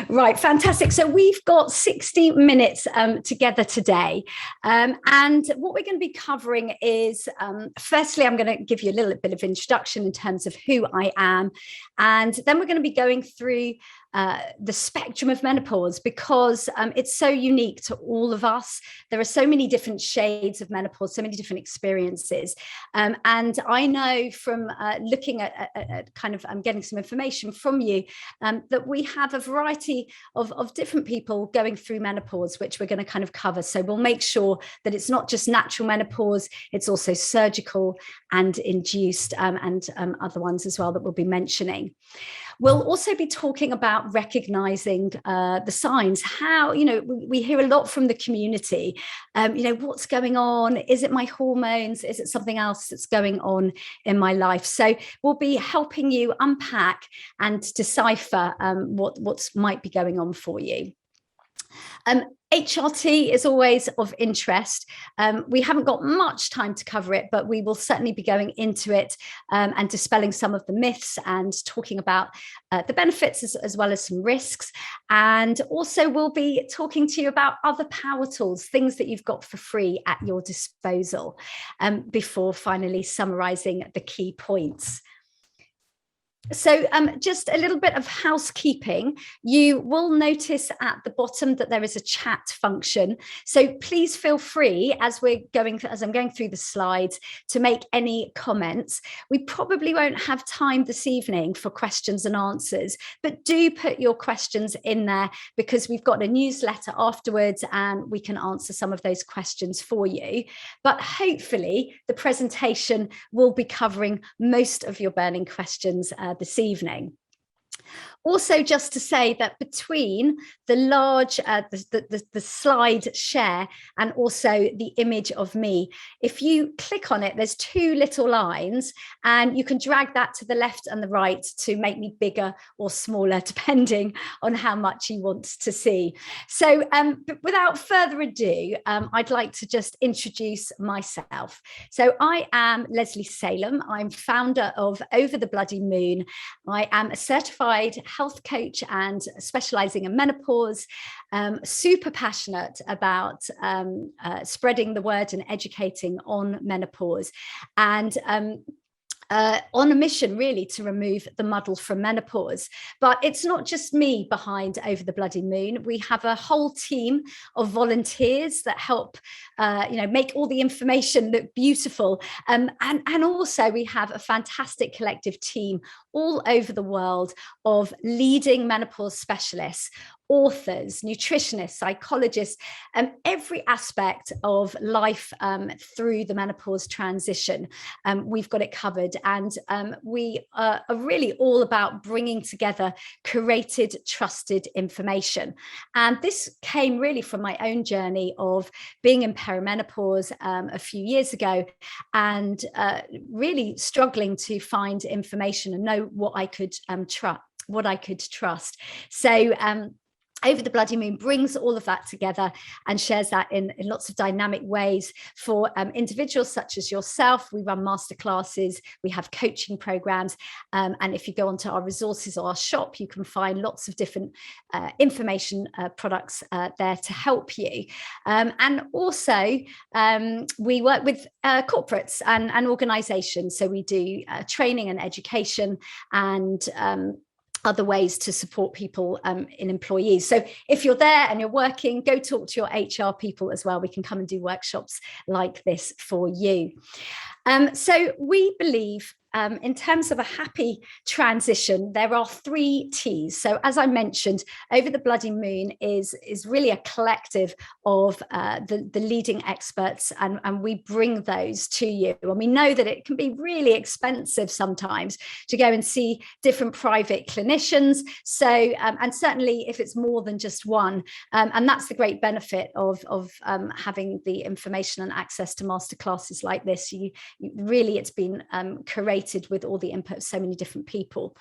Right, fantastic. So we've got 60 minutes together today. And what we're going to be covering is, firstly, I'm going to give you a little bit of introduction in terms of who I am. And then we're going to be going through the spectrum of menopause, because it's so unique to all of us. There are so many different shades of menopause, so many different experiences. And I know from looking at kind of getting some information from you that we have a variety of different people going through menopause, which we're going to kind of cover. So we'll make sure that it's not just natural menopause, it's also surgical and induced, and other ones as well that we'll be mentioning. We'll also be talking about recognizing the signs. How, we hear a lot from the community, what's going on? Is it my hormones? Is it something else that's going on in my life? So we'll be helping you unpack and decipher what might be going on for you. HRT is always of interest. We haven't got much time to cover it, but we will certainly be going into it and dispelling some of the myths and talking about the benefits as well as some risks. And also we'll be talking to you about other power tools, things that you've got for free at your disposal, before finally summarizing the key points. So just a little bit of housekeeping. You will notice at the bottom that there is a chat function. So please feel free as I'm going through the slides to make any comments. We probably won't have time this evening for questions and answers, but do put your questions in there, because we've got a newsletter afterwards and we can answer some of those questions for you. But hopefully the presentation will be covering most of your burning questions this evening. Also, just to say that between the large, the slide share and also the image of me, if you click on it, there's two little lines and you can drag that to the left and the right to make me bigger or smaller, depending on how much you want to see. So but without further ado, I'd like to just introduce myself. So I am Lesley Salem. I'm founder of OverTheBloodyMoon. I am a certified health coach and specializing in menopause, super passionate about spreading the word and educating on menopause, and on a mission really to remove the muddle from menopause. But it's not just me behind OverTheBloodyMoon. We have a whole team of volunteers that help make all the information look beautiful, and also we have a fantastic collective team all over the world of leading menopause specialists, authors, nutritionists, psychologists, every aspect of life through the menopause transition. We've got it covered, and we are really all about bringing together curated, trusted information. And this came really from my own journey of being in perimenopause a few years ago, and really struggling to find information and know what I could trust. So OverTheBloodyMoon brings all of that together and shares that in lots of dynamic ways for individuals such as yourself. We run masterclasses, we have coaching programs, and if you go onto our resources or our shop, you can find lots of different information products there to help you. And also we work with corporates and organizations, so we do training and education and other ways to support people in employees. So if you're there and you're working, go talk to your HR people as well. We can come and do workshops like this for you. So we believe in terms of a happy transition, there are 3 T's. So as I mentioned, OverTheBloodyMoon is really a collective of the leading experts, and we bring those to you. And we know that it can be really expensive sometimes to go and see different private clinicians. So, and certainly if it's more than just one, and that's the great benefit of having the information and access to masterclasses like this. It's been curated collated with all the input of so many different people.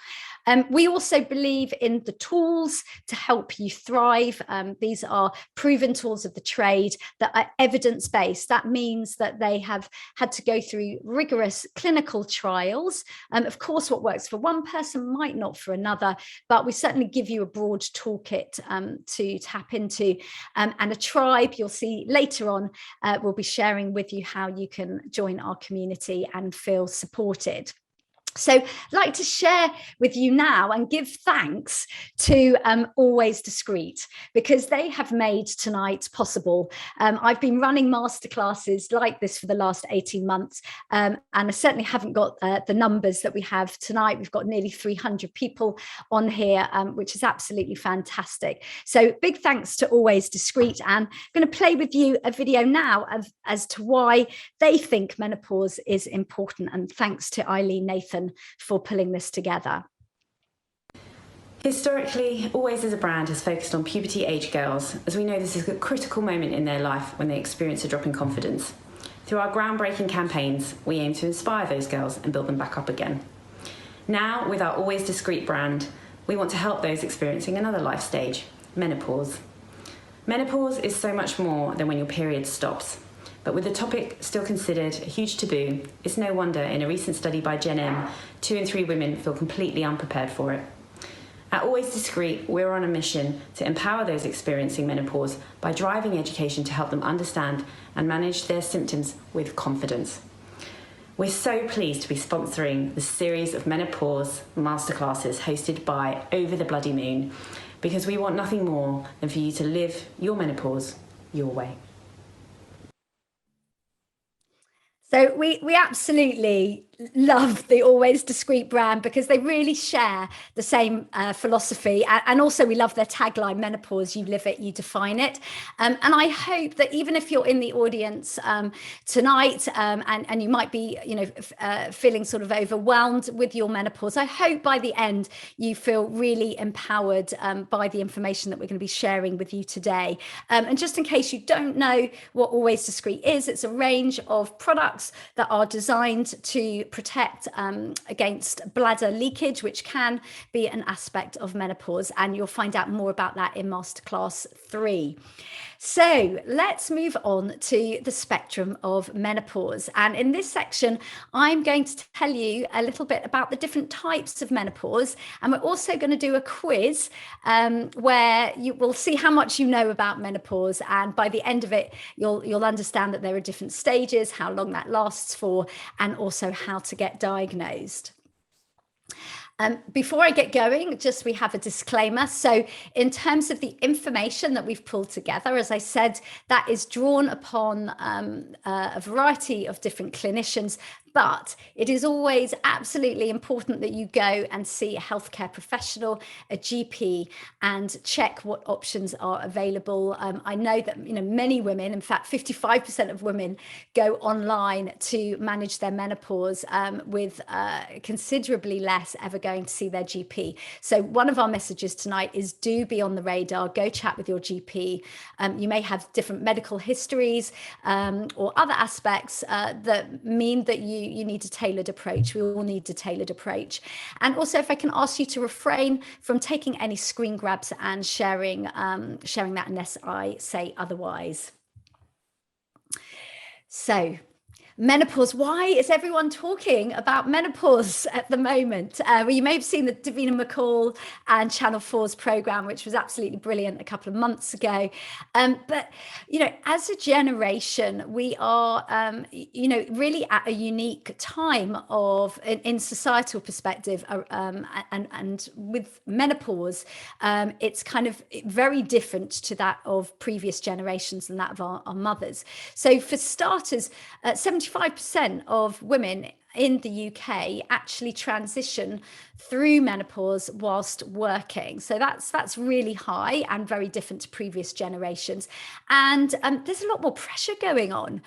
We also believe in the tools to help you thrive. These are proven tools of the trade that are evidence-based. That means that they have had to go through rigorous clinical trials. Of course, what works for one person might not for another, but we certainly give you a broad toolkit to tap into, and a tribe you'll see later on will be sharing with you how you can join our community and feel supported. So I'd like to share with you now and give thanks to Always Discreet, because they have made tonight possible. I've been running masterclasses like this for the last 18 months, and I certainly haven't got the numbers that we have tonight. We've got nearly 300 people on here, which is absolutely fantastic. So big thanks to Always Discreet, and I'm going to play with you a video now as to why they think menopause is important, and thanks to Eileen Nathan for pulling this together. Historically, Always as a brand has focused on puberty age girls, as we know this is a critical moment in their life when they experience a drop in confidence. Through our groundbreaking campaigns, we aim to inspire those girls and build them back up again. Now, with our Always Discreet brand, we want to help those experiencing another life stage, menopause. Menopause is so much more than when your period stops. But with the topic still considered a huge taboo, it's no wonder in a recent study by Gen M, 2 in 3 women feel completely unprepared for it. At Always Discreet, we're on a mission to empower those experiencing menopause by driving education to help them understand and manage their symptoms with confidence. We're so pleased to be sponsoring the series of menopause masterclasses hosted by OverTheBloodyMoon, because we want nothing more than for you to live your menopause your way. So we absolutely love the Always Discreet brand, because they really share the same philosophy, and also we love their tagline, menopause, you live it, you define it. And I hope that even if you're in the audience tonight, and you might be feeling sort of overwhelmed with your menopause, I hope by the end you feel really empowered by the information that we're going to be sharing with you today. And just in case you don't know what Always Discreet is, it's a range of products that are designed to protect against bladder leakage, which can be an aspect of menopause, and you'll find out more about that in Masterclass 3. So let's move on to the spectrum of menopause. And in this section, I'm going to tell you a little bit about the different types of menopause. And we're also going to do a quiz where you will see how much you know about menopause. And by the end of it, you'll understand that there are different stages, how long that lasts for, and also how to get diagnosed. Before I get going, we have a disclaimer. So in terms of the information that we've pulled together, as I said, that is drawn upon a variety of different clinicians, but it is always absolutely important that you go and see a healthcare professional, a GP, and check what options are available. I know that many women, in fact 55% of women, go online to manage their menopause, with considerably less ever going to see their GP. So one of our messages tonight is, do be on the radar, go chat with your GP. You may have different medical histories or other aspects that mean that you need a tailored approach. We all need a tailored approach. And also, if I can ask you to refrain from taking any screen grabs and sharing that unless I say otherwise. So, menopause. Why is everyone talking about menopause at the moment? Well, you may have seen the Davina McCall and Channel 4's program, which was absolutely brilliant a couple of months ago. But, as a generation, we are, really at a unique time in societal perspective, and with menopause, it's kind of very different to that of previous generations and that of our mothers. So for starters, 75% of women in the UK actually transition through menopause whilst working. So that's really high and very different to previous generations. And there's a lot more pressure going on.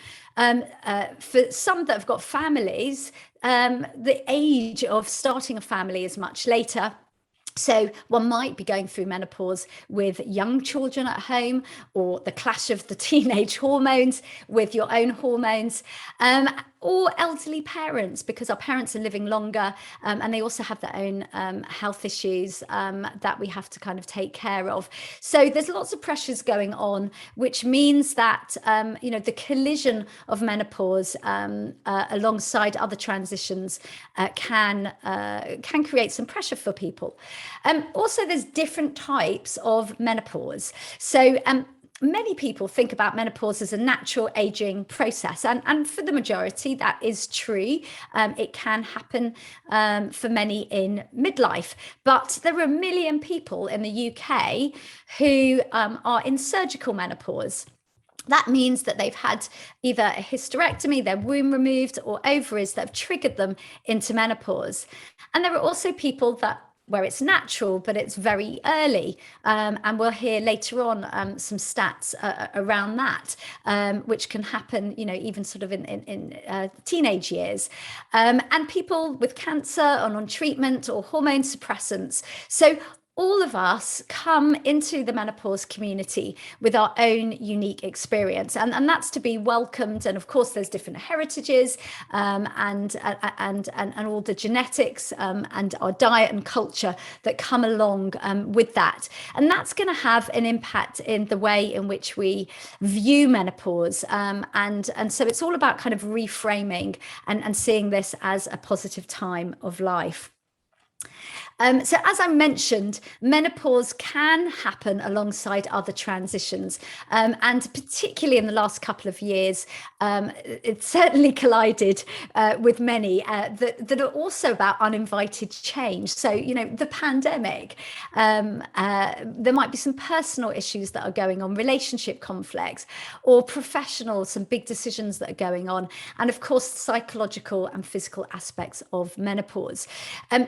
For some that have got families, the age of starting a family is much later. So one might be going through menopause with young children at home, or the clash of the teenage hormones with your own hormones. or elderly parents, because our parents are living longer, and they also have their own health issues that we have to kind of take care of. So there's lots of pressures going on, which means that the collision of menopause alongside other transitions can create some pressure for people. Also, there's different types of menopause. So many people think about menopause as a natural aging process, and for the majority that is true. It can happen for many in midlife, but there are 1 million people in the UK who are in surgical menopause. That means that they've had either a hysterectomy, their womb removed, or ovaries that have triggered them into menopause. And there are also people where it's natural, but it's very early. And we'll hear later on some stats around that, which can happen, even sort of in teenage years. And people with cancer on treatment or hormone suppressants. So all of us come into the menopause community with our own unique experience, and that's to be welcomed. And of course, there's different heritages, and all the genetics, and our diet and culture that come along with that. And that's going to have an impact in the way in which we view menopause. And so it's all about kind of reframing and seeing this as a positive time of life. So as I mentioned, menopause can happen alongside other transitions, and particularly in the last couple of years, it certainly collided with many that are also about uninvited change. So, the pandemic, there might be some personal issues that are going on, relationship conflicts, or professional, some big decisions that are going on, and of course, psychological and physical aspects of menopause.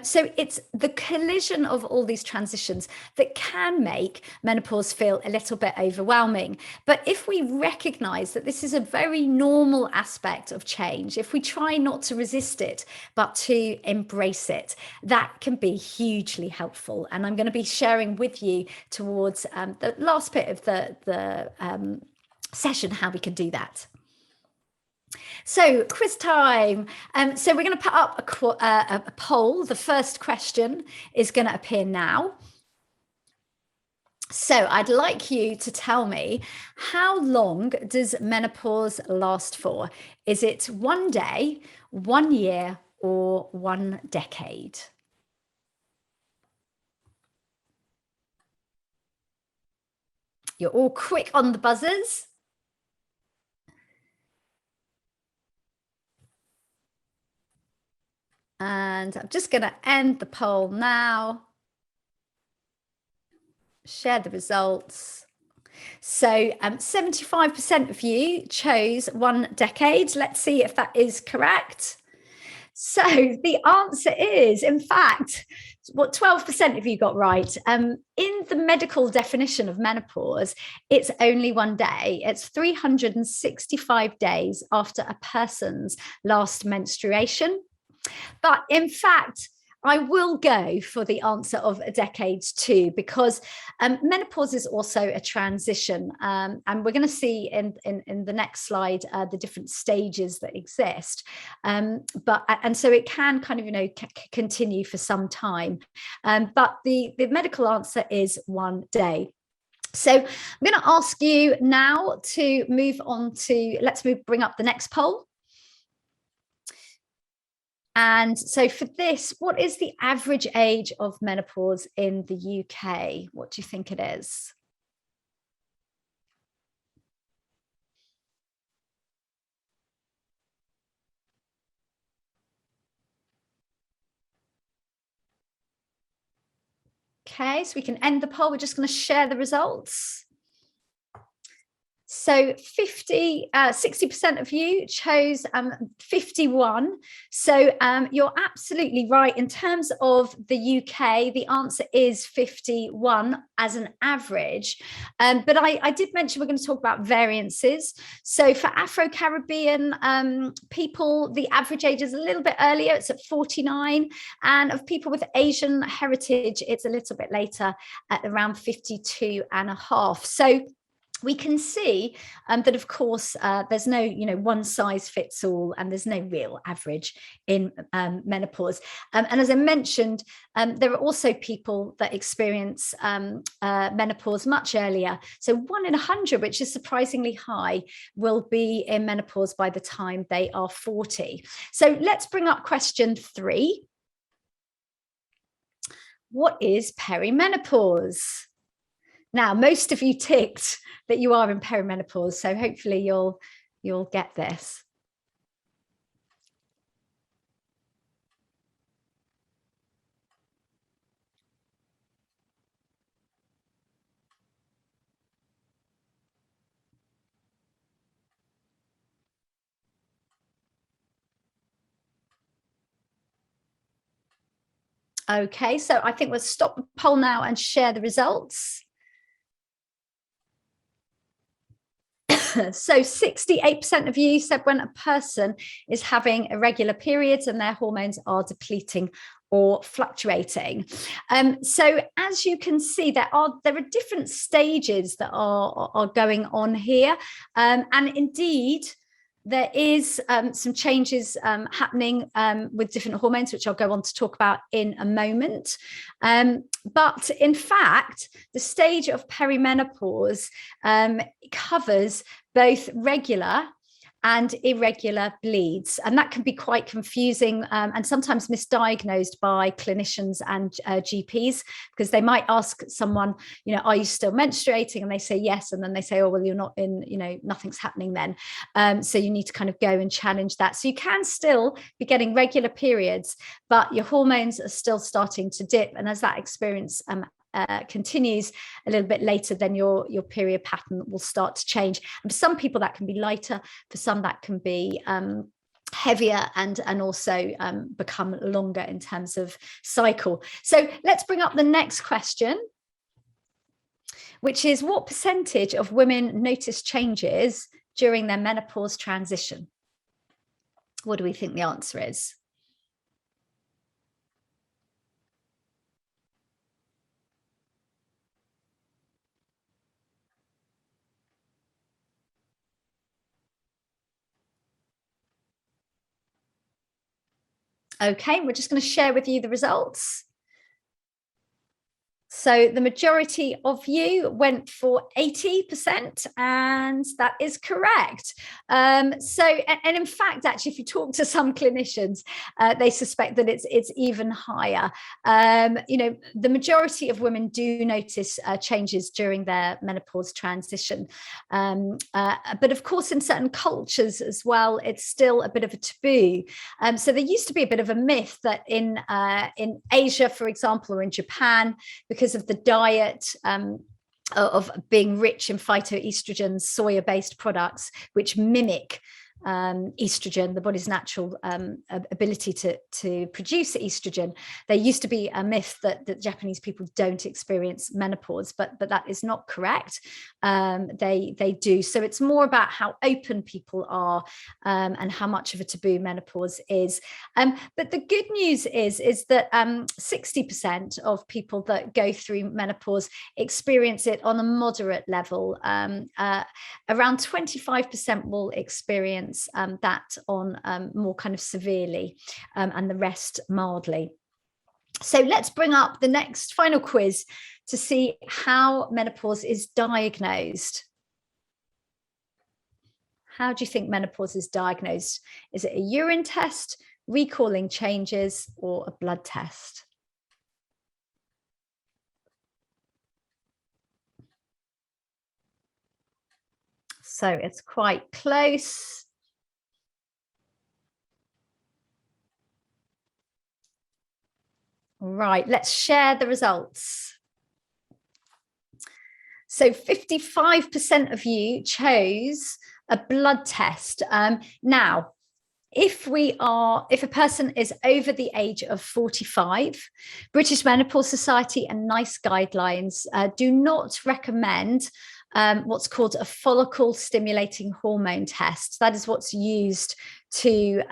So it's the collision of all these transitions that can make menopause feel a little bit overwhelming. But if we recognize that this is a very normal aspect of change, if we try not to resist it, but to embrace it, that can be hugely helpful. And I'm going to be sharing with you towards the last bit of the session how we can do that. So quiz time. So we're going to put up a poll. The first question is going to appear now. So I'd like you to tell me, how long does menopause last for? Is it 1 day, 1 year, or 1 decade? You're all quick on the buzzers. And I'm just going to end the poll now. Share the results. So 75% of you chose 1 decade. Let's see if that is correct. So the answer is, in fact, what 12% of you got right. In the medical definition of menopause, it's only 1 day. It's 365 days after a person's last menstruation. But in fact, I will go for the answer of a decade too, because menopause is also a transition. And we're going to see in the next slide the different stages that exist. And so it can kind of, continue for some time. But the medical answer is 1 day. So I'm going to ask you now to move on to, bring up the next poll. And so for this, what is the average age of menopause in the UK? What do you think it is? Okay, so we can end the poll. We're just going to share the results. So 60% of you chose 51. So you're absolutely right. In terms of the UK, the answer is 51 as an average. But I did mention we're going to talk about variances. So for Afro-Caribbean people, the average age is a little bit earlier. It's at 49. And of people with Asian heritage, it's a little bit later at around 52 and a half. So we can see that, of course, there's no, one size fits all, and there's no real average in menopause. And as I mentioned, there are also people that experience menopause much earlier. So 1 in 100, which is surprisingly high, will be in menopause by the time they are 40. So let's bring up question 3. What is perimenopause? Now, most of you ticked that you are in perimenopause, so hopefully you'll get this. Okay, so I think we'll stop the poll now and share the results. So 68% of you said when a person is having irregular periods and their hormones are depleting or fluctuating. So as you can see, there are different stages that are going on here, and indeed there is some changes happening with different hormones, which I'll go on to talk about in a moment. But in fact, the stage of perimenopause covers both regular and irregular bleeds, and that can be quite confusing and sometimes misdiagnosed by clinicians and GPs, because they might ask someone, are you still menstruating? And they say yes, and then they say, oh well, you're not in, nothing's happening then. So you need to kind of go and challenge that. So you can still be getting regular periods, but your hormones are still starting to dip, and as that experience continues a little bit later, then your period pattern will start to change. And for some people that can be lighter, for some that can be heavier, and also become longer in terms of cycle. So let's bring up the next question, which is, what percentage of women notice changes during their menopause transition? What do we think the answer is? Okay, we're just going to share with you the results. So the majority of you went for 80%, and that is correct. And in fact, actually, if you talk to some clinicians, they suspect that it's even higher. The majority of women do notice changes during their menopause transition. But of course, in certain cultures as well, it's still a bit of a taboo. So there used to be a bit of a myth that in Asia, for example, or in Japan, because of the diet of being rich in phytoestrogens, soya-based products, which mimic estrogen, the body's natural ability to produce estrogen. There used to be a myth that Japanese people don't experience menopause, but that is not correct. They do. So it's more about how open people are and how much of a taboo menopause is. But the good news is that 60% of people that go through menopause experience it on a moderate level. Around 25% will experience that on more kind of severely, and the rest mildly. So let's bring up the next final quiz to see how menopause is diagnosed. How do you think menopause is diagnosed? Is it a urine test, recalling changes, or a blood test? So it's quite close. Right, let's share the results. So 55% of you chose a blood test. Now, if a person is over the age of 45, British Menopause Society and NICE guidelines do not recommend what's called a follicle stimulating hormone test. That is what's used to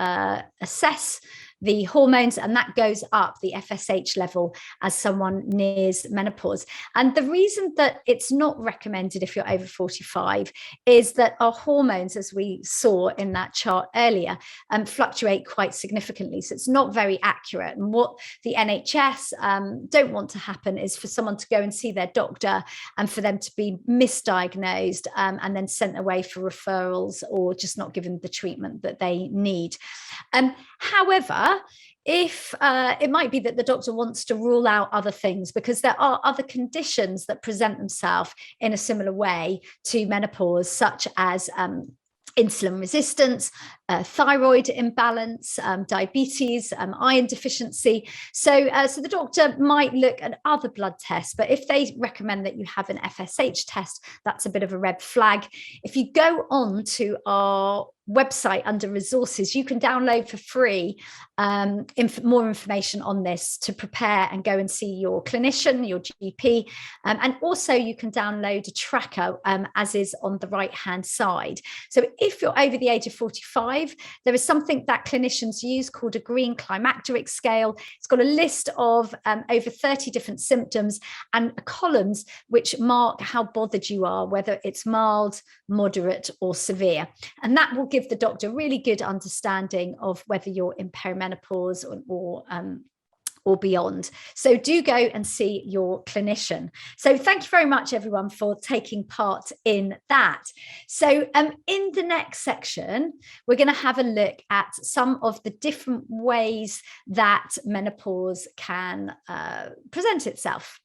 assess the hormones, and that goes up the FSH level as someone nears menopause. And the reason that it's not recommended if you're over 45 is that our hormones, as we saw in that chart earlier, fluctuate quite significantly. So it's not very accurate. And what the NHS don't want to happen is for someone to go and see their doctor and for them to be misdiagnosed and then sent away for referrals or just not given the treatment that they need. However, if it might be that the doctor wants to rule out other things because there are other conditions that present themselves in a similar way to menopause, such as insulin resistance, thyroid imbalance, diabetes, iron deficiency. So the doctor might look at other blood tests, but if they recommend that you have an FSH test, that's a bit of a red flag. If you go on to our website under resources, you can download for free more information on this to prepare and go and see your clinician, your GP, and also you can download a tracker as is on the right hand side. So if you're over the age of 45, there is something that clinicians use called a green climacteric scale. It's got a list of over 30 different symptoms and columns which mark how bothered you are, whether it's mild, moderate or severe, and that will give the doctor really good understanding of whether you're in perimenopause or beyond. So do go and see your clinician. So thank you very much, everyone, for taking part in that. So in the next section, we're going to have a look at some of the different ways that menopause can present itself.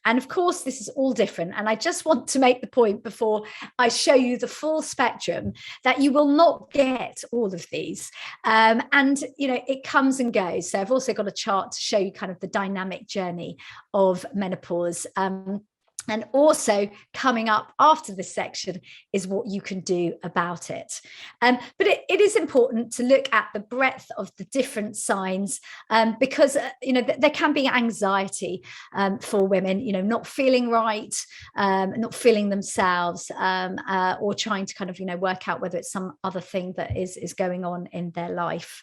And of course, this is all different. And I just want to make the point before I show you the full spectrum that you will not get all of these. And, you know, it comes and goes. So I've also got a chart to show you kind of the dynamic journey of menopause. And also coming up after this section is what you can do about it. But it is important to look at the breadth of the different signs because, you know, there can be anxiety for women, you know, not feeling right, not feeling themselves or trying to kind of, you know, work out whether it's some other thing that is going on in their life.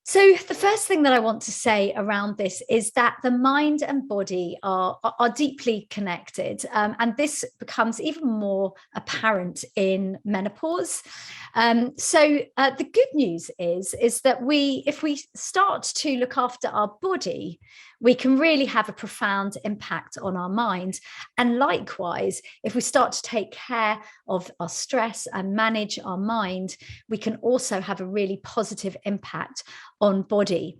So the first thing that I want to say around this is that the mind and body are deeply connected, and this becomes even more apparent in menopause. So the good news is that if we start to look after our body, we can really have a profound impact on our mind. And likewise, if we start to take care of our stress and manage our mind, we can also have a really positive impact on body.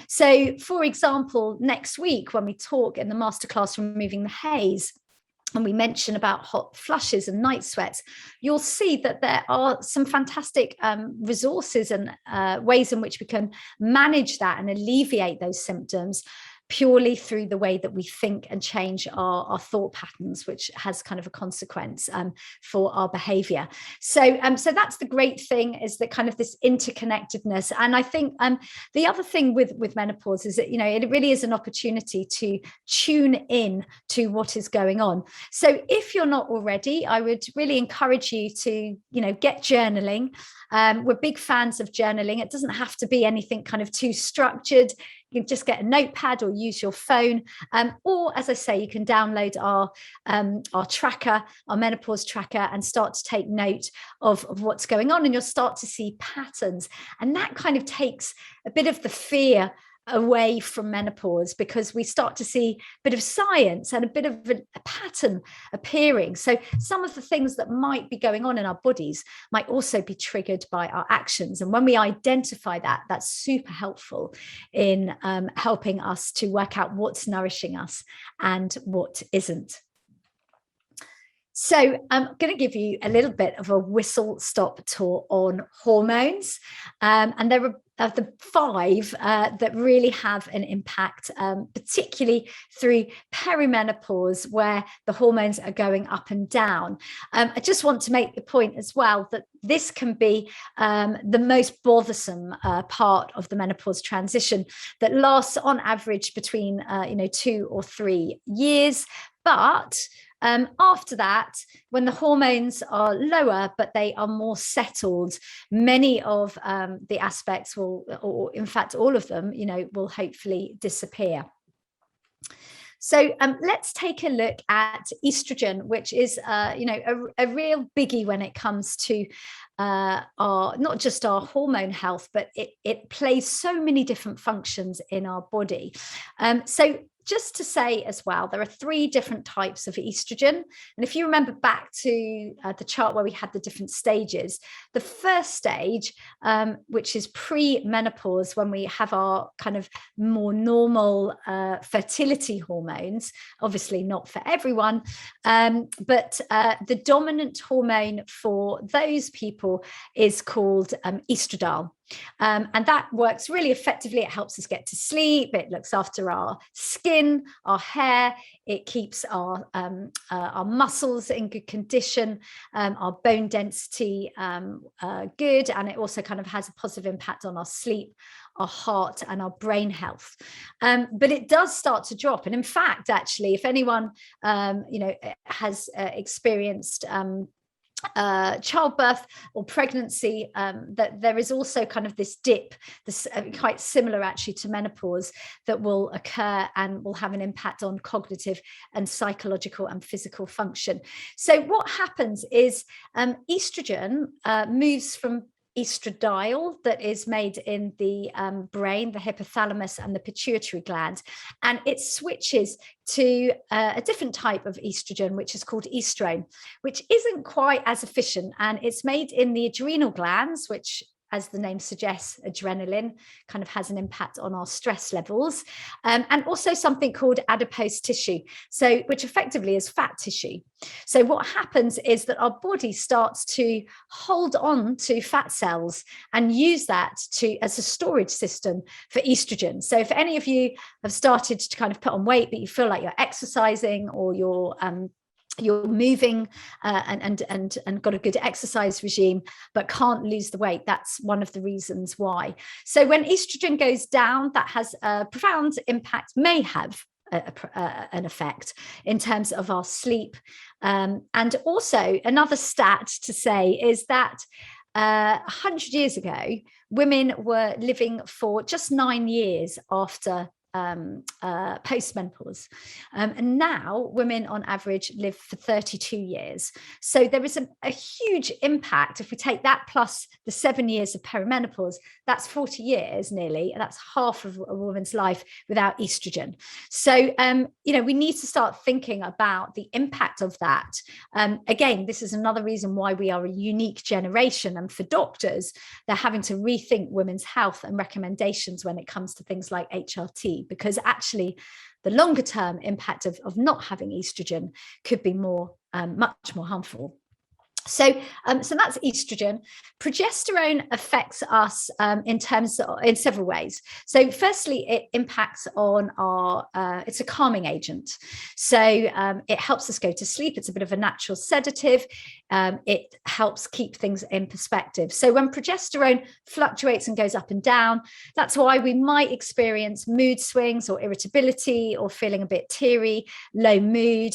So, for example, next week when we talk in the masterclass Removing the Haze, and we mention about hot flushes and night sweats, you'll see that there are some fantastic resources and ways in which we can manage that and alleviate those symptoms purely through the way that we think and change our thought patterns, which has kind of a consequence for our behavior. So that's the great thing, is that kind of this interconnectedness. And I think the other thing with menopause is that, you know, it really is an opportunity to tune in to what is going on. So if you're not already, I would really encourage you to, you know, get journaling. We're big fans of journaling. It doesn't have to be anything kind of too structured. You can just get a notepad or use your phone, or, as I say, you can download our tracker, our menopause tracker, and start to take note of what's going on, and you'll start to see patterns. And that kind of takes a bit of the fear away from menopause, because we start to see a bit of science and a bit of a pattern appearing. So some of the things that might be going on in our bodies might also be triggered by our actions. And when we identify that, that's super helpful in helping us to work out what's nourishing us and what isn't. So I'm going to give you a little bit of a whistle-stop tour on hormones. And there are the 5 that really have an impact, particularly through perimenopause, where the hormones are going up and down. I just want to make the point as well that this can be the most bothersome part of the menopause transition, that lasts on average between 2 or 3 years. But After that, when the hormones are lower, but they are more settled, many of the aspects will, or in fact, all of them, will hopefully disappear. So let's take a look at estrogen, which is, a real biggie when it comes to our, not just our hormone health, but it plays so many different functions in our body. So just to say as well, there are 3 different types of estrogen. And if you remember back to the chart where we had the different stages, the first stage, which is pre-menopause, when we have our kind of more normal fertility hormones, obviously not for everyone, but the dominant hormone for those people is called estradiol. And that works really effectively. It helps us get to sleep. It looks after our skin, our hair. It keeps our muscles in good condition, our bone density good, and it also kind of has a positive impact on our sleep, our heart, and our brain health. But it does start to drop. And in fact, actually, if anyone has experienced childbirth or pregnancy, that there is also kind of this dip, this quite similar actually to menopause, that will occur and will have an impact on cognitive and psychological and physical function. So what happens is estrogen moves from estradiol, that is made in the brain, the hypothalamus and the pituitary gland, and it switches to a different type of estrogen, which is called estrone, which isn't quite as efficient, and it's made in the adrenal glands, which, as the name suggests, adrenaline kind of has an impact on our stress levels, and also something called adipose tissue, so which effectively is fat tissue. So what happens is that our body starts to hold on to fat cells and use that as a storage system for estrogen. So if any of you have started to kind of put on weight, but you feel like you're exercising, or you're moving and got a good exercise regime but can't lose the weight, that's one of the reasons why. So when estrogen goes down, that has a profound impact, may have an effect in terms of our sleep. And also another stat to say is that 100 years ago, women were living for just 9 years after post-menopause, and now women on average live for 32 years. So there is a huge impact. If we take that plus the 7 years of perimenopause, that's 40 years nearly, and that's half of a woman's life without estrogen. So we need to start thinking about the impact of that. Again, this is another reason why we are a unique generation, and for doctors, they're having to rethink women's health and recommendations when it comes to things like HRT, because actually the longer term impact of not having estrogen could be much more harmful. So that's estrogen. Progesterone affects us in several ways. So firstly, it impacts on it's a calming agent. So it helps us go to sleep. It's a bit of a natural sedative. It helps keep things in perspective. So when progesterone fluctuates and goes up and down, that's why we might experience mood swings or irritability or feeling a bit teary, low mood.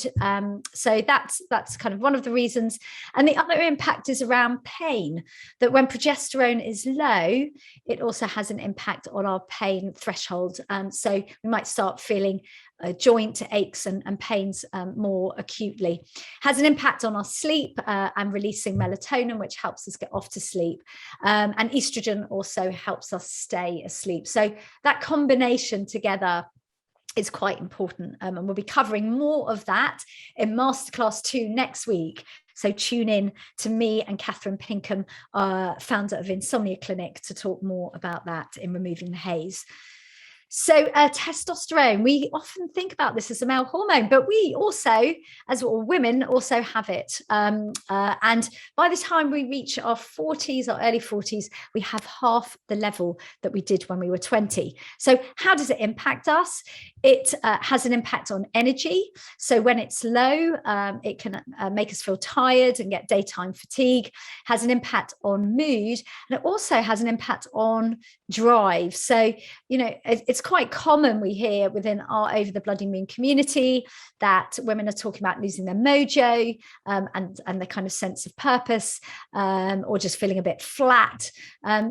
So that's kind of one of the reasons. And the other impact is around pain, that when progesterone is low, it also has an impact on our pain threshold. So we might start feeling joint aches and pains more acutely. Has an impact on our sleep and releasing melatonin, which helps us get off to sleep. And estrogen also helps us stay asleep. So that combination together is quite important. And we'll be covering more of that in Masterclass 2 next week. So tune in to me and Catherine Pinkham, founder of Insomnia Clinic, to talk more about that in Removing the Haze. So testosterone, we often think about this as a male hormone, but we also, as all women, also have it. And by the time we reach our 40s or early 40s, we have half the level that we did when we were 20. So how does it impact us? It has an impact on energy. So when it's low, it can make us feel tired and get daytime fatigue, has an impact on mood, and it also has an impact on drive. So, it's it's quite common, we hear within our Over the Bloody Moon community, that women are talking about losing their mojo, and the kind of sense of purpose, or just feeling a bit flat.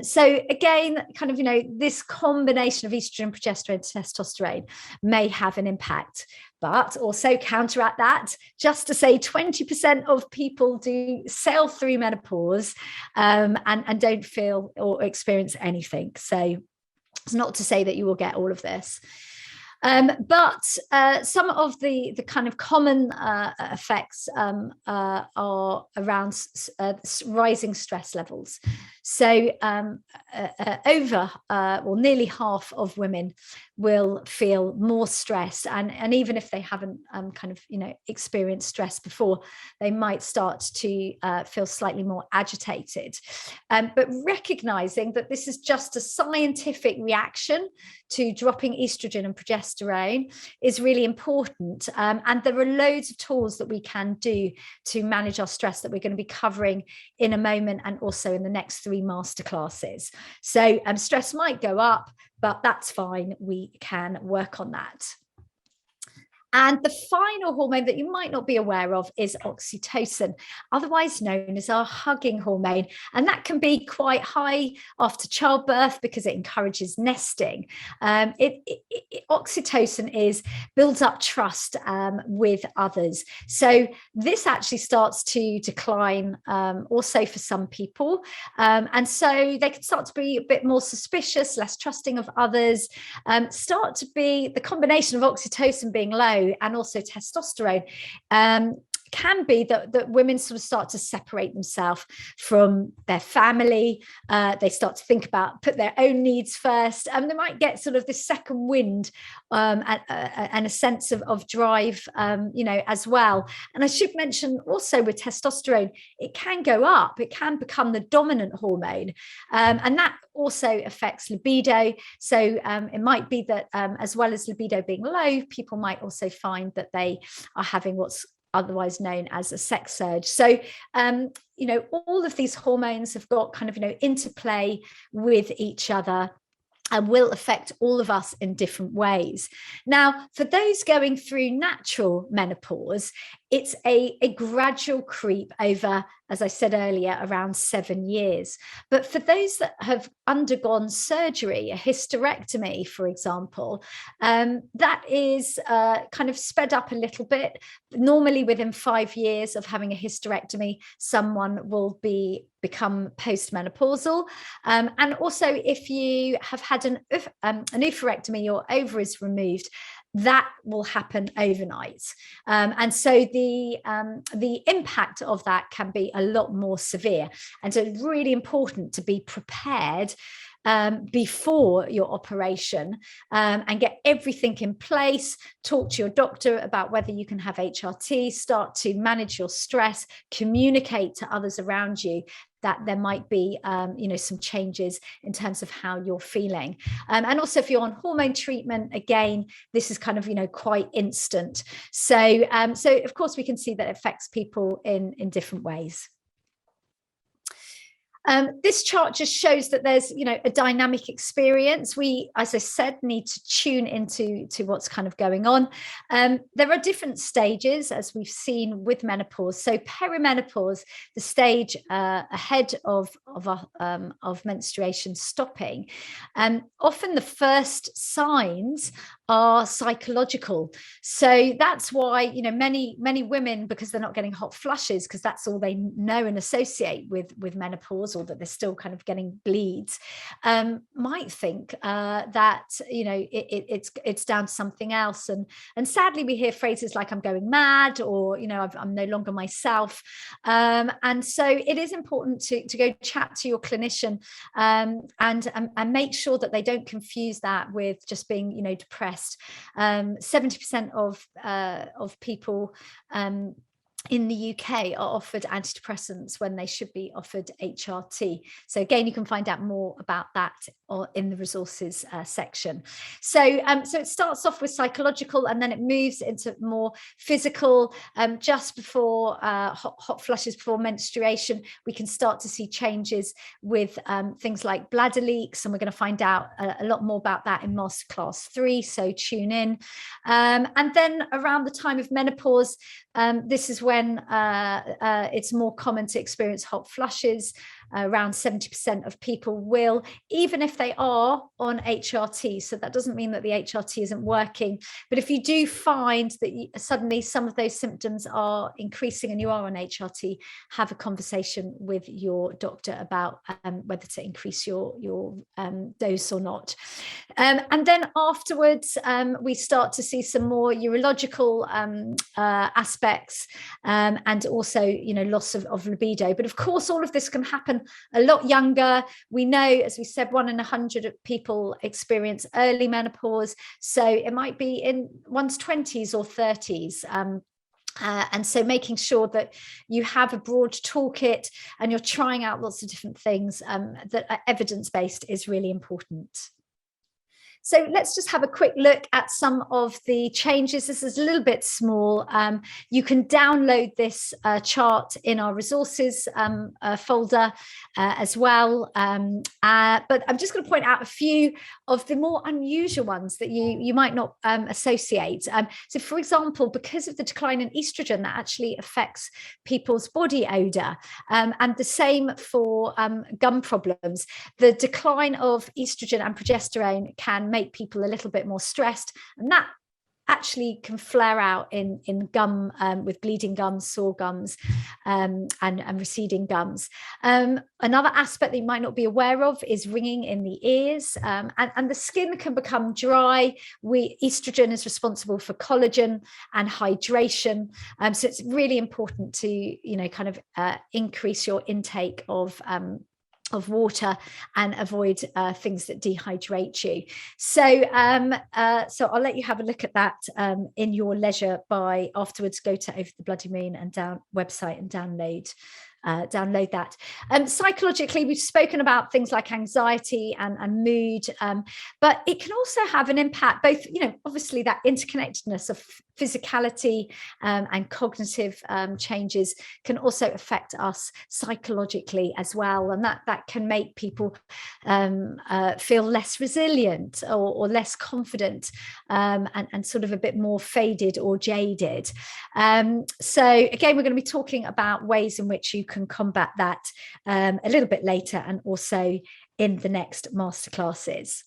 So again, kind of, this combination of estrogen, progesterone, testosterone may have an impact. But also counteract that, just to say 20% of people do sail through menopause, and don't feel or experience anything. So it's not to say that you will get all of this. But some of the kind of common effects are around rising stress levels. So nearly half of women will feel more stress, and even if they haven't experienced stress before, they might start to feel slightly more agitated. But recognizing that this is just a scientific reaction to dropping estrogen and progesterone is really important. And there are loads of tools that we can do to manage our stress that we're going to be covering in a moment, and also in the next 3 masterclasses. So stress might go up, but that's fine. We can work on that. And the final hormone that you might not be aware of is oxytocin, otherwise known as our hugging hormone. And that can be quite high after childbirth because it encourages nesting. Oxytocin builds up trust with others. So this actually starts to decline also for some people. And so they can start to be a bit more suspicious, less trusting of others, start to be the combination of oxytocin being low and also testosterone, can be that women sort of start to separate themselves from their family. They start to put their own needs first, and they might get sort of this second wind, and a sense of drive, as well. And I should mention also with testosterone, it can go up, it can become the dominant hormone, and that also affects libido. So it might be that as well as libido being low, people might also find that they are having what's otherwise known as a sex surge. So all of these hormones have got kind of interplay with each other, and will affect all of us in different ways. Now, for those going through natural menopause, it's a gradual creep over, as I said earlier, around 7 years. But for those that have undergone surgery, a hysterectomy, for example, that is kind of sped up a little bit. Normally within 5 years of having a hysterectomy, someone will become postmenopausal. And also if you have had an oophorectomy, your ovaries removed, that will happen overnight. And so the impact of that can be a lot more severe. And so it's really important to be prepared before your operation, and get everything in place. Talk to your doctor about whether you can have HRT, start to manage your stress, communicate to others around you that there might be some changes in terms of how you're feeling. And also if you're on hormone treatment, again, this is kind of quite instant. So of course we can see that it affects people in different ways. This chart just shows that there's, a dynamic experience. We, as I said, need to tune into what's kind of going on. There are different stages, as we've seen with menopause. So perimenopause, the stage ahead of menstruation stopping. Often the first signs are psychological. So that's why, many women, because they're not getting hot flushes, because that's all they know and associate with menopause, or that they're still kind of getting bleeds, might think that it's down to something else. And sadly we hear phrases like I'm going mad, or I'm no longer myself. And so it is important to go chat to your clinician, and make sure that they don't confuse that with just being depressed. 70% of people in the UK are offered antidepressants when they should be offered HRT. So again, you can find out more about that in the resources section. So it starts off with psychological, and then it moves into more physical. Just before hot flushes before menstruation, we can start to see changes with things like bladder leaks, and we're going to find out a lot more about that in Masterclass 3, so tune in. And then around the time of menopause, this is when it's more common to experience hot flushes. Around 70% of people will, even if they are on HRT. So that doesn't mean that the HRT isn't working. But if you do find that suddenly some of those symptoms are increasing and you are on HRT, have a conversation with your doctor about whether to increase your dose or not. And then afterwards, we start to see some more urological aspects, and also, loss of libido. But of course, all of this can happen a lot younger. We know, as we said, 1 in 100 people experience early menopause. So it might be in one's 20s or 30s. And so making sure that you have a broad toolkit and you're trying out lots of different things that are evidence-based is really important. So let's just have a quick look at some of the changes. This is a little bit small. You can download this chart in our resources folder as well. But I'm just going to point out a few of the more unusual ones that you might not associate. So for example, because of the decline in estrogen, that actually affects people's body odor. And the same for gum problems. The decline of estrogen and progesterone can make people a little bit more stressed, and that actually can flare out in gum, with bleeding gums, sore gums, and receding gums. Another aspect that you might not be aware of is ringing in the ears, and the skin can become dry. Estrogen is responsible for collagen and hydration, so it's really important to kind of increase your intake of water and avoid things that dehydrate you. So I'll let you have a look at that in your leisure. By afterwards, go to OverTheBloodyMoon and website and download that. Psychologically, we've spoken about things like anxiety and mood, but it can also have an impact, both, obviously that interconnectedness of physicality and cognitive changes can also affect us psychologically as well, and that can make people feel less resilient or less confident, and sort of a bit more faded or jaded. So again, we're going to be talking about ways in which you can combat that a little bit later, and also in the next masterclasses.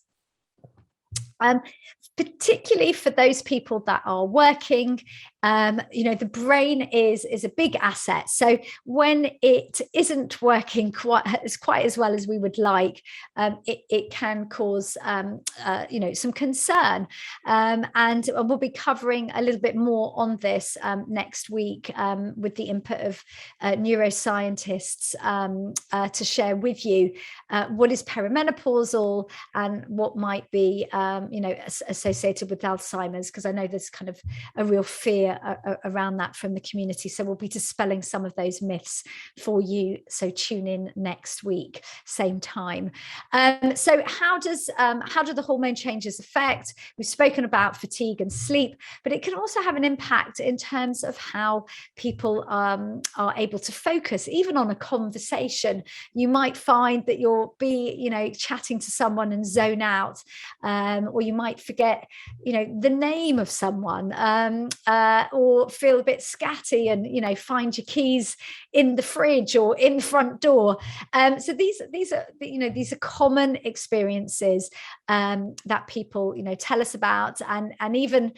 Particularly for those people that are working, the brain is a big asset. So when it isn't working quite as well as we would like, it can cause some concern. And we'll be covering a little bit more on this next week, with the input of neuroscientists, to share with you what is perimenopausal and what might be associated with Alzheimer's, because I know there's kind of a real fear around that from the community. So we'll be dispelling some of those myths for you. So tune in next week, same time. So how do the hormone changes affect? We've spoken about fatigue and sleep, but it can also have an impact in terms of how people are able to focus, even on a conversation. You might find that you'll be, chatting to someone and zone out, or you might forget, the name of someone, or feel a bit scatty and, find your keys in the fridge or in the front door. So these are common experiences that people, tell us about, and even,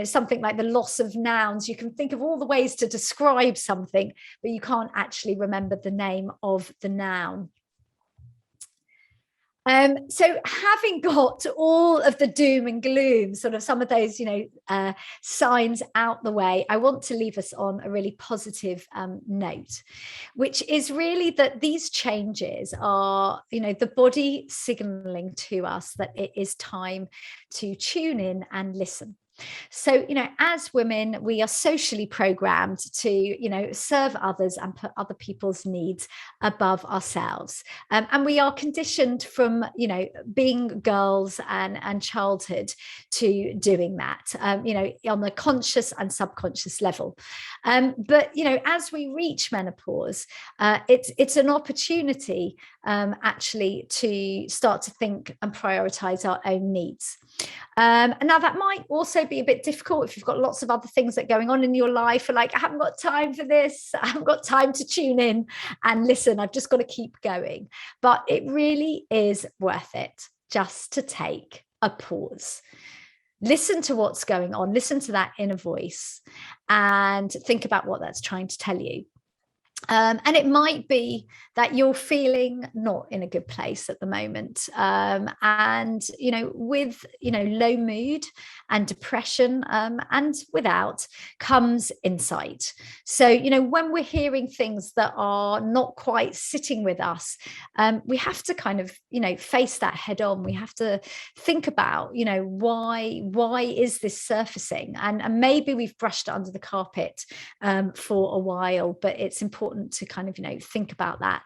something like the loss of nouns. You can think of all the ways to describe something, but you can't actually remember the name of the noun. So having got all of the doom and gloom, sort of some of those, signs out the way, I want to leave us on a really positive note, which is really that these changes are, the body signaling to us that it is time to tune in and listen. So, as women, we are socially programmed to, serve others and put other people's needs above ourselves. And we are conditioned from, being girls and childhood to doing that, on the conscious and subconscious level. But, as we reach menopause, it's an opportunity actually to start to think and prioritize our own needs. And now that might also be a bit difficult if you've got lots of other things that are going on in your life. Like, I haven't got time for this. I haven't got time to tune in and listen. I've just got to keep going. But it really is worth it just to take a pause. Listen to what's going on. Listen to that inner voice and think about what that's trying to tell you. And it might be that you're feeling not in a good place at the moment. And, with, low mood and depression and without comes insight. So, when we're hearing things that are not quite sitting with us, we have to kind of, face that head on. We have to think about, why is this surfacing? And maybe we've brushed it under the carpet for a while, but it's important to kind of think about that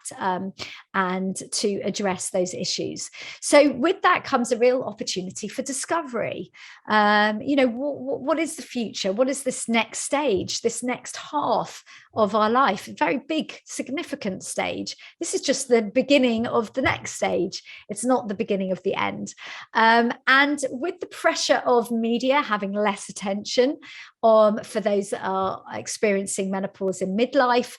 and to address those issues. So with that comes a real opportunity for discovery. What is the future? What is this next stage, this next half of our life? A very big, significant stage. This is just the beginning of the next stage. It's not the beginning of the end. And with the pressure of media having less attention for those that are experiencing menopause in midlife,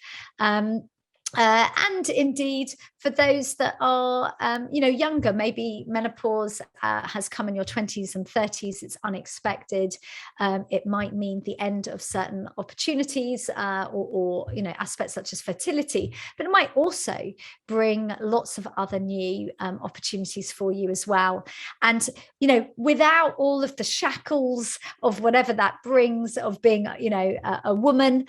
and indeed for those that are younger, maybe menopause has come in your 20s and 30s, it's unexpected. It might mean the end of certain opportunities or aspects such as fertility, but it might also bring lots of other new opportunities for you as well. And without all of the shackles of whatever that brings of being a woman,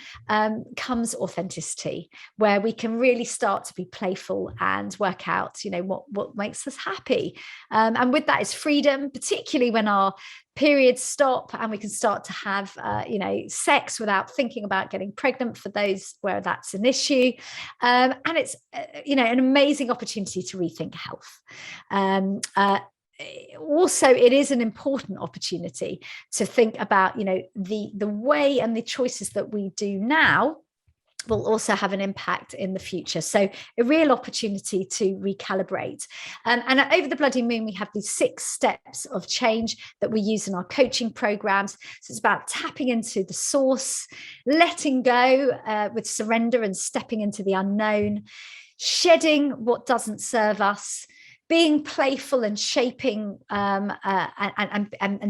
comes authenticity, where we can really start to be playful and work out what makes us happy, and with that is freedom, particularly when our periods stop and we can start to have sex without thinking about getting pregnant for those where that's an issue, and it's an amazing opportunity to rethink health. Also, it is an important opportunity to think about the way and the choices that we do now will also have an impact in the future. So a real opportunity to recalibrate. And at Over the Bloody Moon, we have these 6 steps of change that we use in our coaching programs. So it's about tapping into the source, letting go with surrender and stepping into the unknown, shedding what doesn't serve us, being playful and shaping and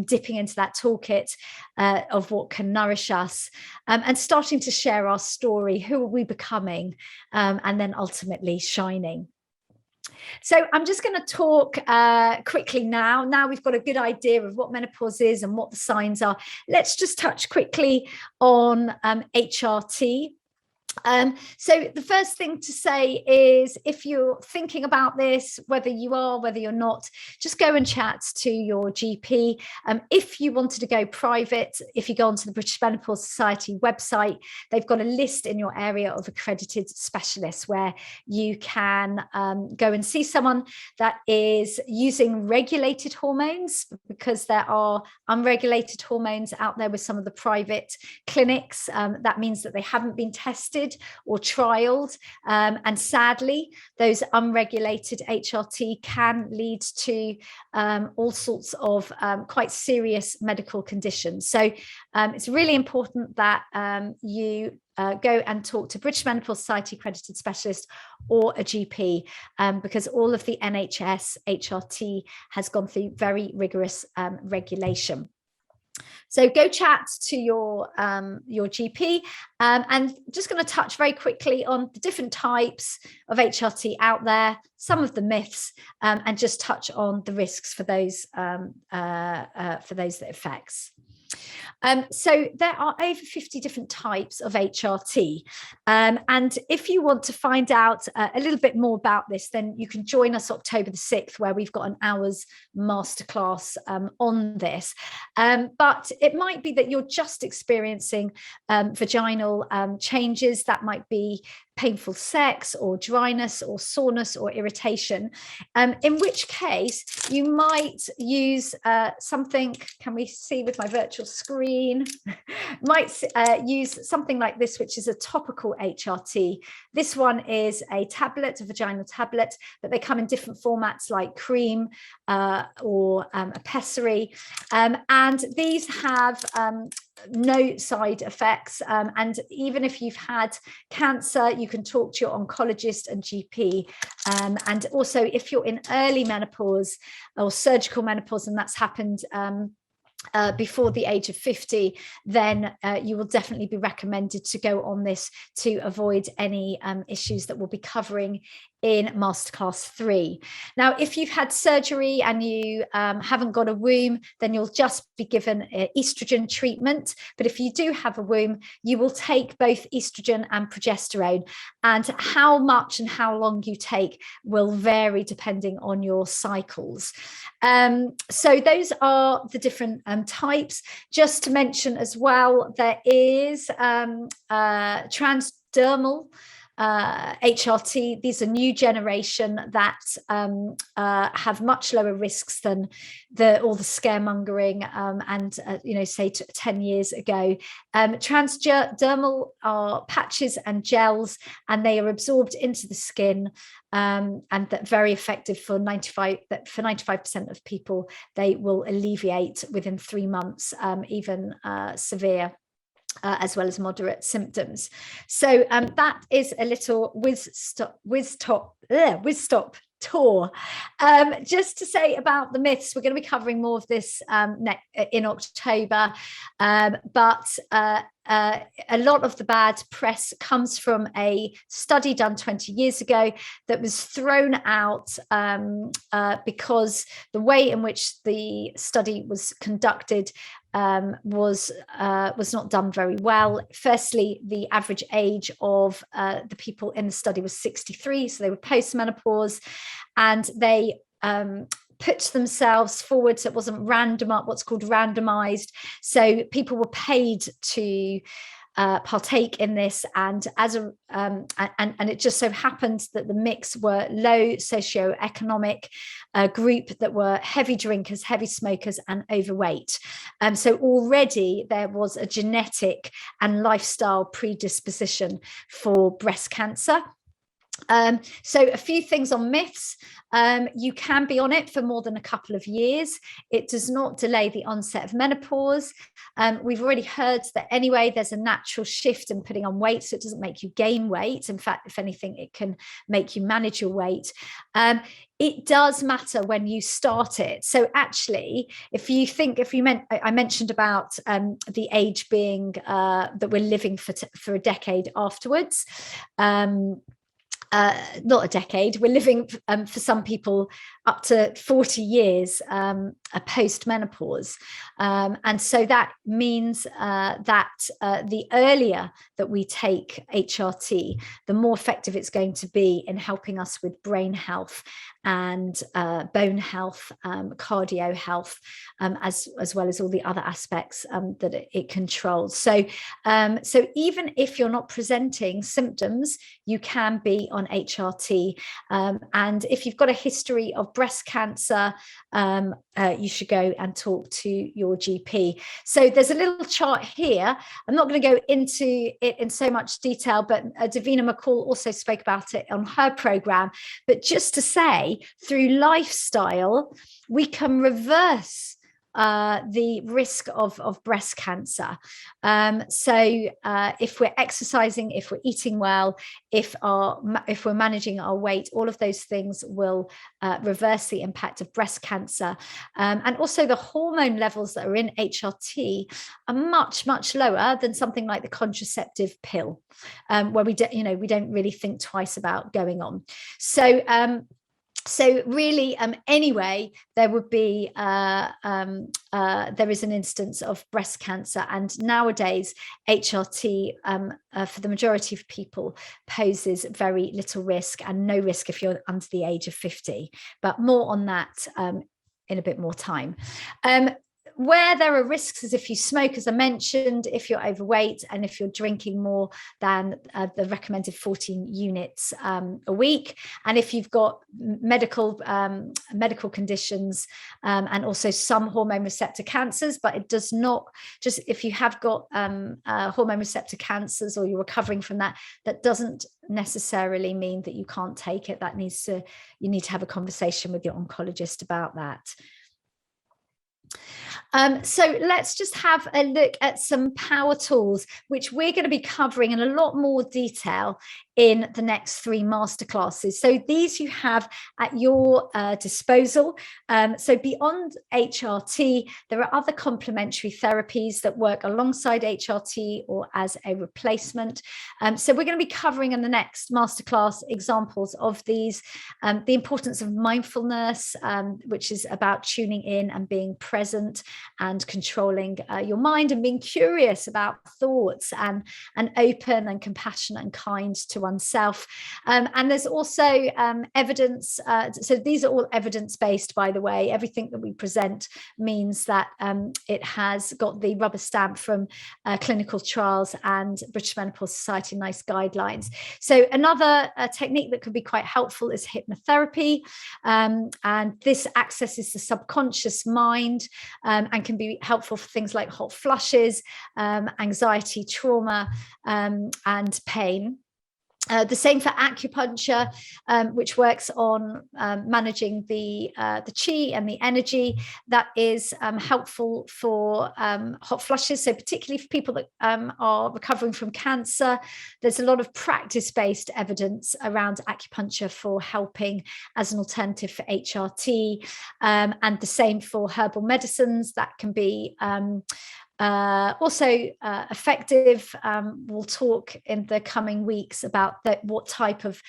dipping into that toolkit of what can nourish us, and starting to share our story. Who are we becoming? And then ultimately shining. So I'm just going to talk quickly now. Now we've got a good idea of what menopause is and what the signs are. Let's just touch quickly on HRT. So the first thing to say is, if you're thinking about this, whether you are, whether you're not, just go and chat to your GP. If you wanted to go private, if you go onto the British Menopause Society website, they've got a list in your area of accredited specialists where you can go and see someone that is using regulated hormones, because there are unregulated hormones out there with some of the private clinics. That means that they haven't been tested or trialed, and sadly those unregulated HRT can lead to all sorts of quite serious medical conditions. So it's really important that you go and talk to British Menopause Society accredited specialist or a GP, because all of the NHS HRT has gone through very rigorous regulation. So go chat to your GP, and just going to touch very quickly on the different types of HRT out there, some of the myths, and just touch on the risks for those that affects. So there are over 50 different types of HRT. And if you want to find out a little bit more about this, then you can join us October the 6th, where we've got an hour's masterclass on this. But it might be that you're just experiencing vaginal changes. That might be painful sex or dryness or soreness or irritation, in which case you might use something. Can we see with my virtual screen? Might use something like this, which is a topical HRT. This one is a tablet, a vaginal tablet, but they come in different formats like cream or a pessary, and these have no side effects, and even if you've had cancer, you can talk to your oncologist and GP, and also if you're in early menopause or surgical menopause and that's happened before the age of 50, then you will definitely be recommended to go on this to avoid any issues that we'll be covering in Masterclass 3. Now, if you've had surgery and you haven't got a womb, then you'll just be given estrogen treatment. But if you do have a womb, you will take both estrogen and progesterone. And how much and how long you take will vary depending on your cycles. So those are the different types. Just to mention as well, there is transdermal HRT. These are new generation that have much lower risks than all the scaremongering and say 10 years ago. Transdermal are patches and gels, and they are absorbed into the skin, and that very effective for 95% of people. They will alleviate within 3 months, even severe as well as moderate symptoms. So that is a little whiz stop tour. Just to say about the myths, we're going to be covering more of this in October, but a lot of the bad press comes from a study done 20 years ago that was thrown out because the way in which the study was conducted was not done very well. Firstly, the average age of the people in the study was 63, so they were post-menopause, and they put themselves forward, so it wasn't what's called randomized. So people were paid to partake in this, and and it just so happened that the mix were low socioeconomic group that were heavy drinkers, heavy smokers, and overweight. So already there was a genetic and lifestyle predisposition for breast cancer. So a few things on myths. You can be on it for more than a couple of years. It does not delay the onset of menopause. We've already heard that anyway, there's a natural shift in putting on weight, so it doesn't make you gain weight. In fact, if anything, it can make you manage your weight. It does matter when you start it. So actually, I mentioned about the age being that we're living for a decade afterwards. Not a decade, we're living for some people up to 40 years post-menopause. And so that means that the earlier that we take HRT, the more effective it's going to be in helping us with brain health and bone health, cardio health, as well as all the other aspects that it controls. So even if you're not presenting symptoms, you can be on HRT. And if you've got a history of breast cancer, you should go and talk to your GP. So there's a little chart here. I'm not going to go into it in so much detail, but Davina McCall also spoke about it on her program. But just to say, through lifestyle, we can reverse the risk of breast cancer. So if we're exercising, if we're eating well, if we're managing our weight, all of those things will reverse the impact of breast cancer. And also the hormone levels that are in HRT are much, much lower than something like the contraceptive pill, where we don't really think twice about going on. So So really, anyway, there would be there is an instance of breast cancer, and nowadays HRT for the majority of people poses very little risk and no risk if you're under the age of 50. But more on that in a bit more time. Where there are risks is if you smoke, as I mentioned, if you're overweight, and if you're drinking more than the recommended 14 units a week, and if you've got medical conditions and also some hormone receptor cancers. But it does not, just if you have got hormone receptor cancers or you're recovering from that, that doesn't necessarily mean that you can't take it. You need to have a conversation with your oncologist about that. So let's just have a look at some power tools, which we're going to be covering in a lot more detail in the next 3 masterclasses. So these you have at your disposal. So beyond HRT, there are other complementary therapies that work alongside HRT or as a replacement. So we're going to be covering in the next masterclass examples of these, the importance of mindfulness, which is about tuning in and being present and controlling your mind and being curious about thoughts, and open and compassionate and kind to oneself. And there's also evidence. So these are all evidence-based, by the way. Everything that we present means that it has got the rubber stamp from clinical trials and British Menopause Society NICE guidelines. So another technique that could be quite helpful is hypnotherapy. And this accesses the subconscious mind and can be helpful for things like hot flushes, anxiety, trauma, and pain. The same for acupuncture, which works on managing the chi and the energy. That is helpful for hot flushes. So particularly for people that are recovering from cancer, there's a lot of practice-based evidence around acupuncture for helping as an alternative for HRT, and the same for herbal medicines that can be also effective. We'll talk in the coming weeks about what type of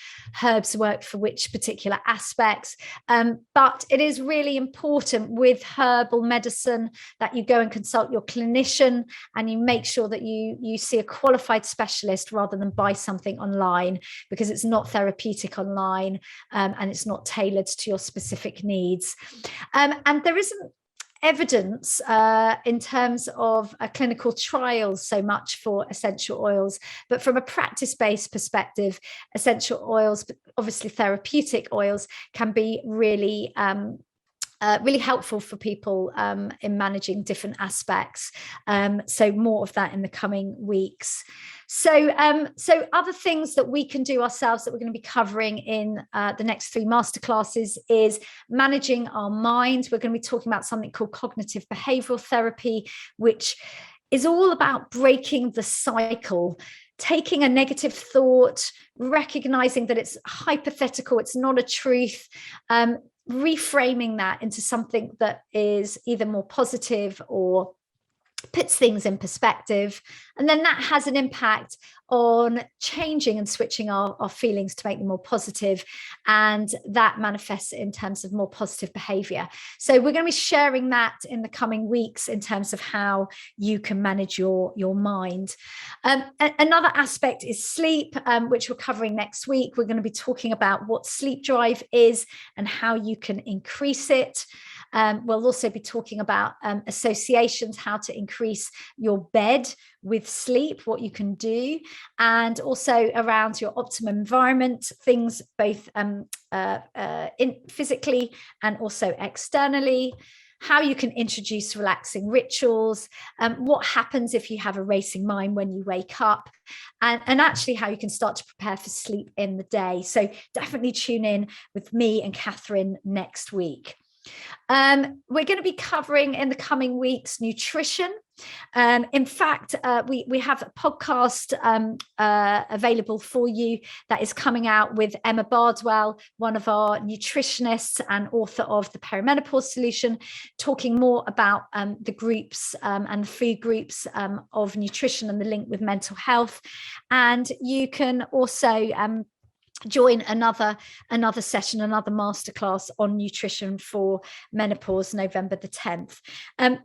herbs work for which particular aspects. But it is really important with herbal medicine that you go and consult your clinician and you make sure that you see a qualified specialist rather than buy something online, because it's not therapeutic online, and it's not tailored to your specific needs. And there isn't evidence in terms of clinical trials so much for essential oils, but from a practice-based perspective, essential oils, obviously therapeutic oils, can be really really helpful for people in managing different aspects. So more of that in the coming weeks. So other things that we can do ourselves that we're going to be covering in the next 3 masterclasses is managing our minds. We're going to be talking about something called cognitive behavioral therapy, which is all about breaking the cycle, taking a negative thought, recognizing that it's hypothetical, it's not a truth, reframing that into something that is either more positive or puts things in perspective. And then that has an impact on changing and switching our feelings to make them more positive, and that manifests in terms of more positive behavior. So we're going to be sharing that in the coming weeks in terms of how you can manage your mind. Another aspect is sleep, which we're covering next week. We're going to be talking about what sleep drive is and how you can increase it. We'll also be talking about associations, how to increase your bed with sleep, what you can do, and also around your optimum environment, things both physically and also externally, how you can introduce relaxing rituals, what happens if you have a racing mind when you wake up, and actually how you can start to prepare for sleep in the day. So definitely tune in with me and Catherine next week. We're going to be covering in the coming weeks nutrition. In fact, we have a podcast available for you that is coming out with Emma Bardwell, one of our nutritionists and author of The Perimenopause Solution, talking more about the groups and the food groups of nutrition and the link with mental health. And you can also join another session, another masterclass on nutrition for menopause, November the 10th.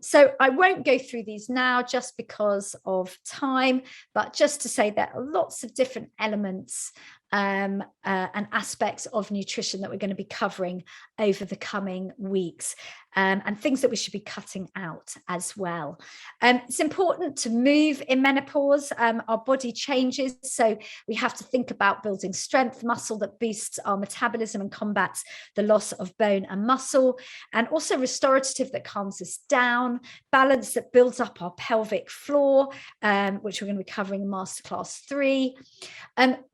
So I won't go through these now just because of time, but just to say there are lots of different elements and aspects of nutrition that we're going to be covering over the coming weeks, and things that we should be cutting out as well. It's important to move in menopause. Our body changes, so we have to think about building strength, muscle that boosts our metabolism and combats the loss of bone and muscle, and also restorative that calms us down, balance that builds up our pelvic floor, which we're going to be covering in Masterclass 3.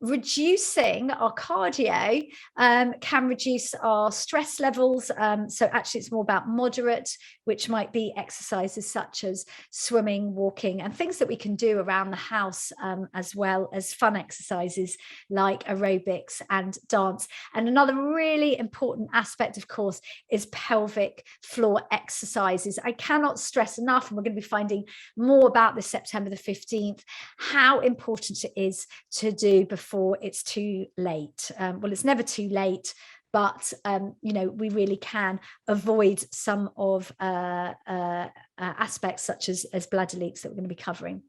Reducing our cardio can reduce our stress levels. So actually it's more about moderate, which might be exercises such as swimming, walking, and things that we can do around the house, as well as fun exercises like aerobics and dance. And another really important aspect, of course, is pelvic floor exercises. I cannot stress enough, and we're going to be finding more about this September the 15th, how important it is to do before it's too late. Well, it's never too late, but you know, we really can avoid some of aspects such as bladder leaks that we're going to be covering.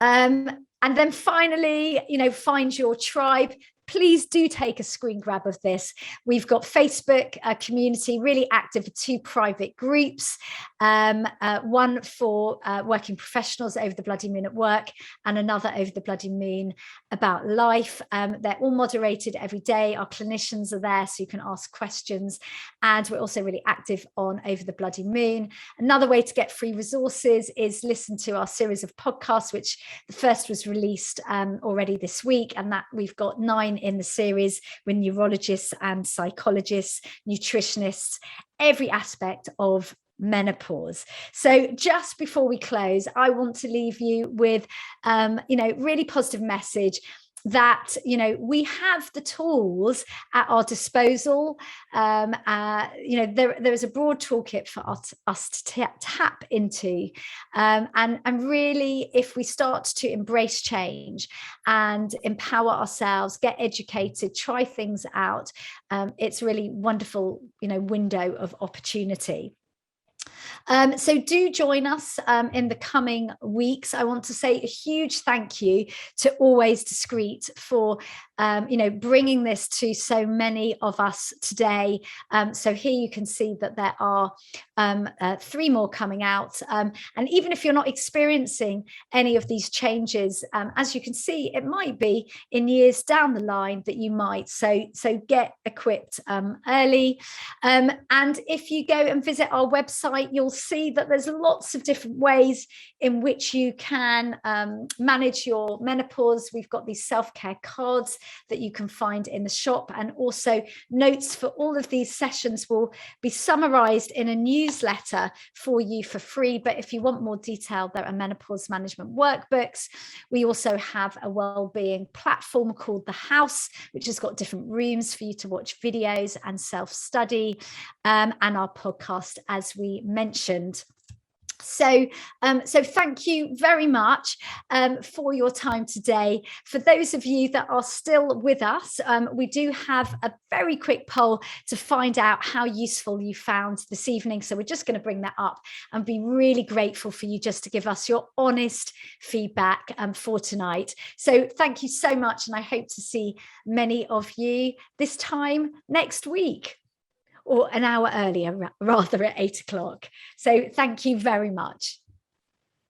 And then finally, you know, find your tribe. Please do take a screen grab of this. We've got Facebook community, really active, 2 private groups, one for working professionals over the bloody moon at work, and another over the bloody moon about life. They're all moderated every day. Our clinicians are there, so you can ask questions. And we're also really active on Over the Bloody Moon. Another way to get free resources is listen to our series of podcasts, which the first was released already this week, and that we've got 9 in the series with neurologists and psychologists, nutritionists, every aspect of menopause. So just before we close, I want to leave you with you know, really positive message that, you know, we have the tools at our disposal. You know, there is a broad toolkit for us to tap into, and really, if we start to embrace change and empower ourselves, get educated, try things out, it's really wonderful, you know, window of opportunity. So do join us in the coming weeks. I want to say a huge thank you to Always Discreet for you know, bringing this to so many of us today. So here you can see that there are 3 more coming out, and even if you're not experiencing any of these changes, as you can see, it might be in years down the line that you might. So get equipped early, and if you go and visit our website, you'll see that there's lots of different ways in which you can manage your menopause. We've got these self-care cards that you can find in the shop, and also notes for all of these sessions will be summarized in a newsletter for you for free. But if you want more detail, there are menopause management workbooks. We also have a well-being platform called The House, which has got different rooms for you to watch videos and self-study, and our podcast, as we mentioned. So thank you very much for your time today. For those of you that are still with us, we do have a very quick poll to find out how useful you found this evening. So we're just going to bring that up and be really grateful for you just to give us your honest feedback for tonight. So thank you so much, and I hope to see many of you this time next week, or an hour earlier, rather, at 8 o'clock. So thank you very much.